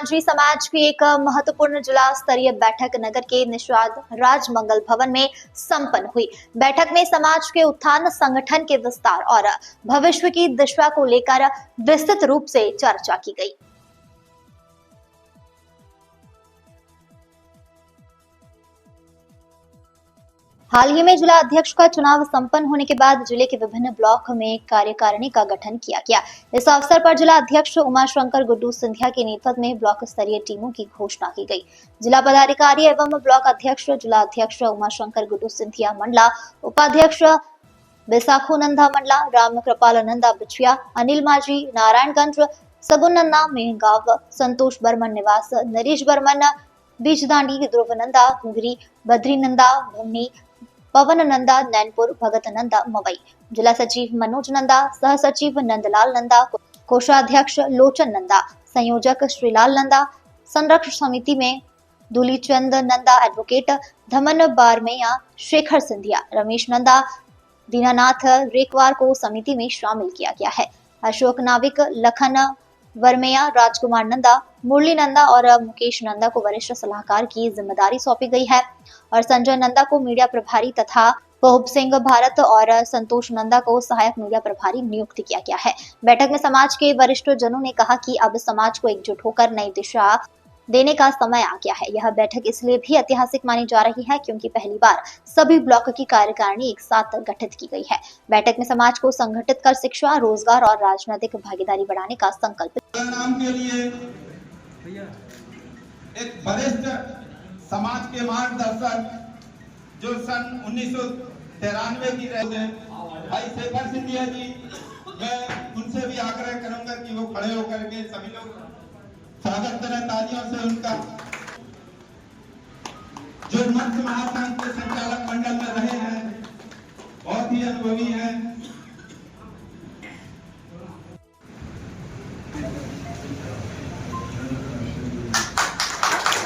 मांझी समाज की एक महत्वपूर्ण जिला स्तरीय बैठक नगर के निषाद राजमंगल भवन में संपन्न हुई। बैठक में समाज के उत्थान, संगठन के विस्तार और भविष्य की दिशा को लेकर विस्तृत रूप से चर्चा की गई। हाल ही में जिला अध्यक्ष का चुनाव संपन्न होने के बाद जिले के विभिन्न ब्लॉक में कार्यकारिणी का गठन किया गया। इस अवसर पर जिला अध्यक्ष उमाशंकर गुड्डू सिंधिया के नेतृत्व में ब्लॉक स्तरीय टीमों की घोषणा की गई। जिला पदाधिकारी एवं ब्लॉक अध्यक्ष जिला अध्यक्ष उमाशंकर गुड्डू सिंधिया मंडला, उपाध्यक्ष बैसाखू-नंदा मंडला, राम कृपाल नंदा बिछिया, अनिल माझी नारायणगंज, सगुन नंदा मेहगांव, संतोष बर्मन निवास, नरेश बर्मन बीजदांडी, ध्रुव नंदा घुंगरी, बद्री नंदा भुन्नी, पवन नंदा नैनपुर, भगत नंदा मवई, जिला सचिव मनोज नंदा, सह सचिव नंदलाल नंदा, कोषाध्यक्ष लोचन नंदा, संयोजक श्रीलाल नंदा, संरक्षण समिति में धूलीचंद नंदा, एडवोकेट धमन बारमैया, शेखर सिंधिया, रमेश नंदा, दीनानाथ रेकवार को समिति में शामिल किया गया है। अशोक नाविक, लखन वर्मैया, राजकुमार नंदा, मुरली नंदा और मुकेश नंदा को वरिष्ठ सलाहकार की जिम्मेदारी सौंपी गई है और संजय नंदा को मीडिया प्रभारी तथा पोहब सिंह भारत और संतोष नंदा को सहायक मीडिया प्रभारी नियुक्त किया गया है। बैठक में समाज के वरिष्ठ जनों ने कहा कि अब समाज को एकजुट होकर नई दिशा देने का समय आ गया है। यह बैठक इसलिए भी ऐतिहासिक मानी जा रही है क्योंकि पहली बार सभी ब्लॉक की कार्यकारिणी एक साथ गठित की गई है। बैठक में समाज को संगठित कर शिक्षा, रोजगार और राजनीतिक भागीदारी बढ़ाने का संकल्प नाम के लिए एक वरिष्ठ समाज के मार्गदर्शक जो सन 1993 की रहे भाई शेखर सिंधिया जी, मैं उनसे भी आग्रह करूंगा कि वो खड़े होकर के सभी लोग स्वागत करें तालियों से उनका। जो मंच महासंघ के संचालक मंडल में रहे हैं, बहुत ही अनुभवी हैं।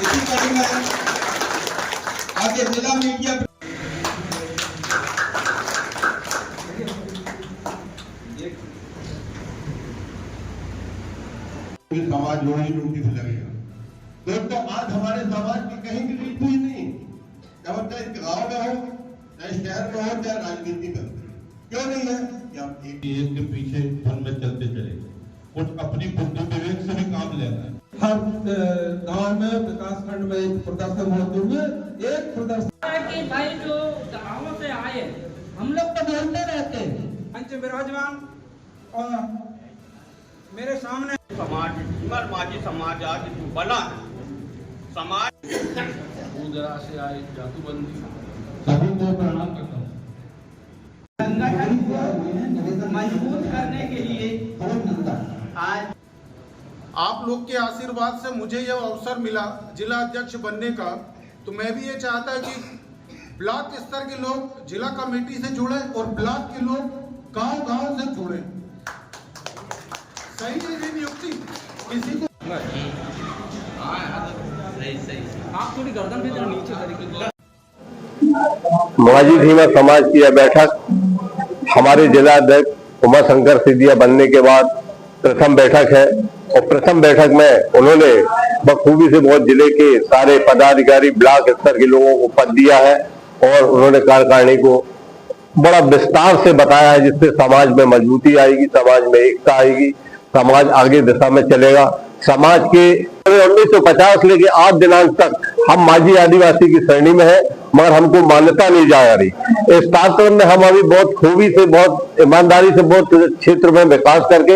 इसी कड़ी में आगे जिला मीडिया समाज रोजी रोटी से लगेगा। दोस्तों, आज हमारे समाज की कहीं भी रीत हुई नहीं, चाहे गाँव में हो, चाहे शहर में हो, चाहे राजनीति में। क्यों नहीं है कि हम एक के पीछे धन में चलते चले, कुछ अपनी बुद्धि विवेक से भी काम लेना है। हर गांव में विकास खंड में एक प्रदर्शन होते हुए एक प्रदर्शन कि भाई जो गाँवों से आए हम लोग तो बोलते रहते हैं, मंच विराजमान और मेरे सामने समाज मांझी समाज आज बना समाज जरा से आए जातूबंदी सभी को प्रणाम करता हूँ। संगठन मजबूत करने के लिए आज आप लोग के आशीर्वाद से मुझे यह अवसर मिला जिला अध्यक्ष बनने का, तो मैं भी ये चाहता कि ब्लॉक स्तर के लोग जिला कमेटी से जुड़े और ब्लॉक के लोग गांव-गांव से जुड़े। सही नियुक्ति किसी को आप थोड़ी गर्दन भी नीचे करेंगे। मांझी धीमा समाज की यह बैठक हमारे जिला अध्यक्ष उमाशंकर सिंधिया बनने के बाद प्रथम बैठक है और प्रथम बैठक में उन्होंने बखूबी से बहुत जिले के सारे पदाधिकारी, ब्लॉक स्तर के लोगों को पद दिया है और उन्होंने कार्यकारिणी को बड़ा विस्तार से बताया है, जिससे समाज में मजबूती आएगी, समाज में एकता आएगी, समाज आगे दिशा में चलेगा। समाज के 1950 लेके आज दिनांक तक हम मांझी आदिवासी की श्रेणी में है, मगर हमको मान्यता नहीं जा रही। इस कार्यक्रम में हम अभी बहुत खूबी से, बहुत ईमानदारी से, बहुत क्षेत्र में विकास करके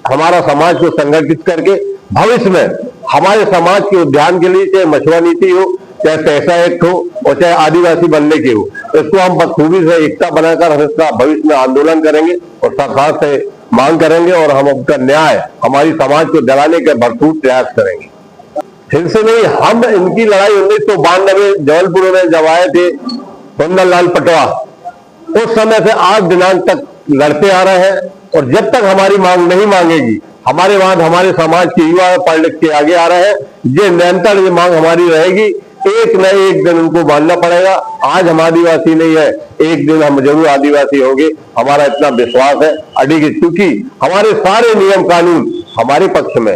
हमारा समाज को संगठित करके भविष्य में हमारे समाज के उद्यान के लिए, चाहे मछुआ नीति हो, चाहे पैसा एक्ट हो और चाहे आदिवासी बनने के हो, इसको हम बखूबी से एकता बनाकर हम इसका भविष्य में आंदोलन करेंगे और सरकार से मांग करेंगे और हम उनका न्याय हमारी समाज को दिलाने के भरपूर प्रयास करेंगे। फिर से नहीं, हम इनकी लड़ाई 1992 जबलपुर में जब आए थे सुंदर लाल पटवा, उस समय से आज दिनांक तक लड़ते आ रहे हैं और जब तक हमारी मांग नहीं मांगेगी, हमारे बाद हमारे समाज के युवा पढ़ लिख के आगे आ रहे हैं, ये निरंतर ये मांग हमारी रहेगी। एक न एक दिन उनको मानना पड़ेगा। आज हम आदिवासी नहीं है, एक दिन हम जरूर आदिवासी होंगे, हमारा इतना विश्वास है अडिग, क्योंकि हमारे सारे नियम कानून हमारे पक्ष में।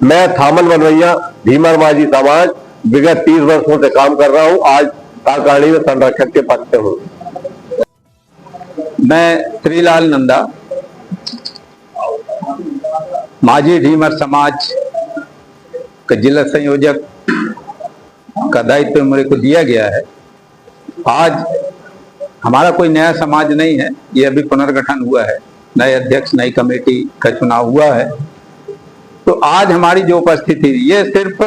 मैं थामल बनवैया भीमर माझी समाज विगत 30 वर्षों से काम कर रहा हूँ। आज तारकाणी में संरक्षक के पद पे हूँ। मैं श्रीलाल नंदा माझी ढीमर समाज का जिला संयोजक का दायित्व मेरे को दिया गया है। आज हमारा कोई नया समाज नहीं है, ये अभी पुनर्गठन हुआ है, नए अध्यक्ष नई कमेटी का चुनाव हुआ है। तो आज हमारी जो उपस्थिति ये सिर्फ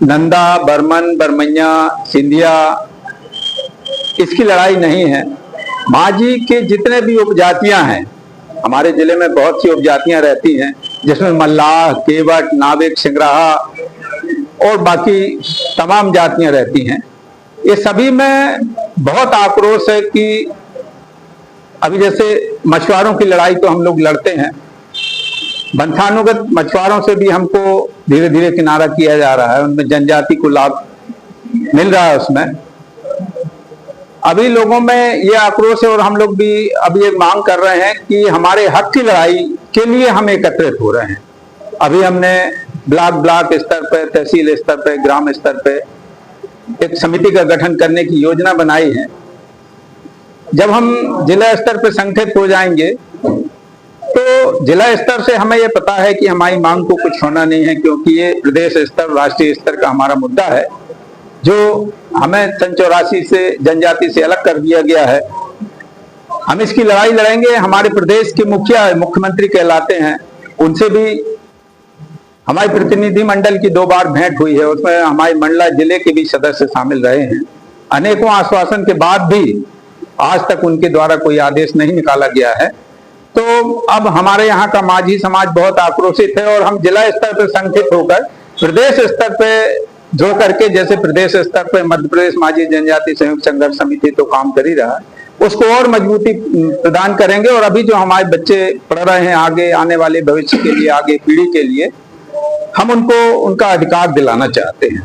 नंदा, बर्मन, बरमैया, सिंधिया इसकी लड़ाई नहीं है। माझी के जितने भी उपजातियां हैं, हमारे जिले में बहुत सी उपजातियां रहती हैं, जिसमें मल्लाह, केवट, नाविक, सिंगराहा और बाकी तमाम जातियां रहती हैं। ये सभी में बहुत आक्रोश है कि अभी जैसे मछुआरों की लड़ाई तो हम लोग लड़ते हैं, वंशानुगत मछुआरों से भी हमको धीरे धीरे किनारा किया जा रहा है, उनमें जनजाति को लाभ मिल रहा है। उसमें अभी लोगों में ये आक्रोश है और हम लोग भी अभी ये मांग कर रहे हैं कि हमारे हक की लड़ाई के लिए हम एकत्रित हो रहे हैं। अभी हमने ब्लॉक स्तर पर, तहसील स्तर पर, ग्राम स्तर पर एक समिति का गठन करने की योजना बनाई है। जब हम जिला स्तर पर संगठित हो जाएंगे तो जिला स्तर से हमें यह पता है कि हमारी मांग को कुछ होना नहीं है, क्योंकि ये प्रदेश स्तर, राष्ट्रीय स्तर का हमारा मुद्दा है जो हमें सन 84 से जनजाति से अलग कर दिया गया है। हम इसकी लड़ाई लड़ेंगे। हमारे प्रदेश के मुख्यमंत्री कहलाते हैं, उनसे भी हमारी प्रतिनिधि मंडल की 2 बार भेंट हुई है, उसमें हमारे मंडला जिले के भी सदस्य शामिल रहे हैं। अनेकों आश्वासन के बाद भी आज तक उनके द्वारा कोई आदेश नहीं निकाला गया है। तो अब हमारे यहाँ का माझी समाज बहुत आक्रोशित है और हम जिला स्तर पर संगठित होकर प्रदेश स्तर पे जो करके, जैसे प्रदेश स्तर पे मध्य प्रदेश माझी जनजाति संयुक्त संघर्ष समिति तो काम कर ही रहा है, उसको और मजबूती प्रदान करेंगे। और अभी जो हमारे बच्चे पढ़ रहे हैं, आगे आने वाले भविष्य के लिए, आगे पीढ़ी के लिए हम उनको उनका अधिकार दिलाना चाहते हैं।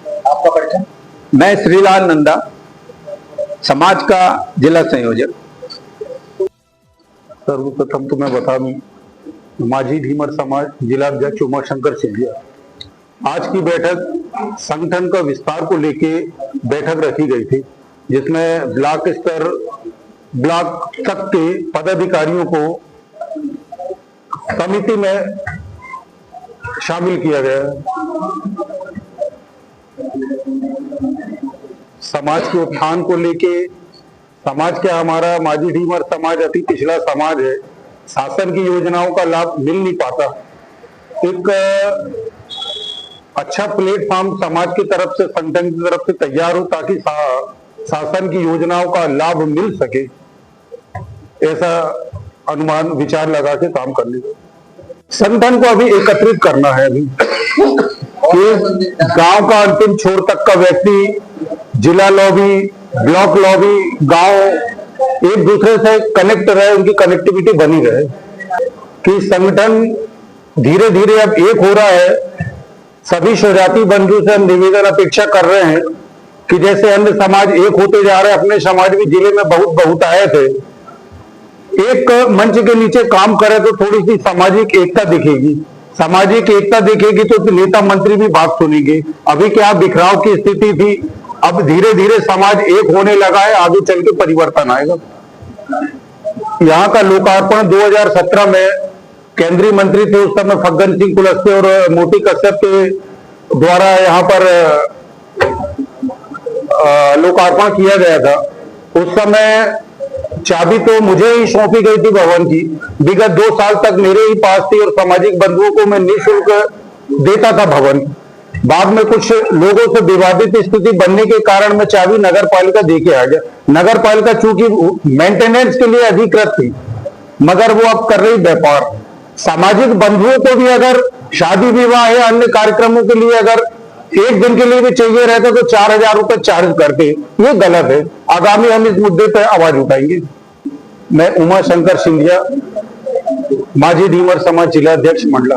आपका परिचय? मैं श्रीलाल नंदा, समाज का जिला संयोजक। सर्वप्रथम तो मैं बता दूं, माझी ढीमर समाज जिला अध्यक्ष उमाशंकर सिंधिया। आज की बैठक संगठन का विस्तार को लेके बैठक रखी गई थी, जिसमें ब्लॉक स्तर, ब्लॉक तक के पदाधिकारियों को समिति में शामिल किया गया। समाज के उत्थान को लेके, समाज के हमारा माझी ढीमर समाज अति पिछड़ा समाज है, शासन की योजनाओं का लाभ मिल नहीं पाता। एक अच्छा प्लेटफॉर्म समाज की तरफ से, संगठन की तरफ से तैयार हो ताकि शासन की योजनाओं का लाभ मिल सके, ऐसा अनुमान विचार लगा के काम करने का। संगठन को अभी एकत्रित करना है, अभी कि गांव का अंतिम छोर तक का व्यक्ति, जिला लॉबी, ब्लॉक लॉबी, गांव एक दूसरे से कनेक्ट रहे, उनकी कनेक्टिविटी बनी रहे, कि संगठन धीरे धीरे अब एक हो रहा है। सभी स्वजाति बंधु से हम निवेदन अपेक्षा कर रहे हैं कि जैसे अन्य समाज एक होते जा रहे हैं, अपने समाज भी जिले में बहुत आए थे, एक मंच के नीचे काम करे तो थोड़ी सी सामाजिक एकता दिखेगी। सामाजिक एकता दिखेगी तो नेता मंत्री भी बात सुनेंगे। अभी क्या बिखराव की स्थिति थी, अब धीरे धीरे समाज एक होने लगा है, आगे चल के परिवर्तन आएगा। यहाँ का लोकार्पण 2017 में केंद्रीय मंत्री थे उस समय फग्गन सिंह कुलस्ते और मोती कश्यप के द्वारा यहाँ पर लोकार्पण किया गया था। उस समय चाबी तो मुझे ही सौंपी गई थी भवन की। विगत 2 साल तक मेरे ही पास थी और सामाजिक बंधुओं को मैं निःशुल्क देता था भवन। बाद में कुछ लोगों से विवादित स्थिति बनने के कारण मैं चाबी नगर पालिका दे के आ गया। नगर पालिका चूंकि मेंटेनेंस के लिए अधिकृत थी, मगर वो अब कर रही व्यापार। सामाजिक बंधुओं को भी अगर शादी विवाह या अन्य कार्यक्रमों के लिए अगर एक दिन के लिए भी चाहिए रहता तो 4000 रुपए चार्ज करते, ये गलत है। आगामी हम इस मुद्दे पर आवाज उठाएंगे। मैं उमाशंकर सिंधिया, माझी ढीमर समाज जिला अध्यक्ष मंडला।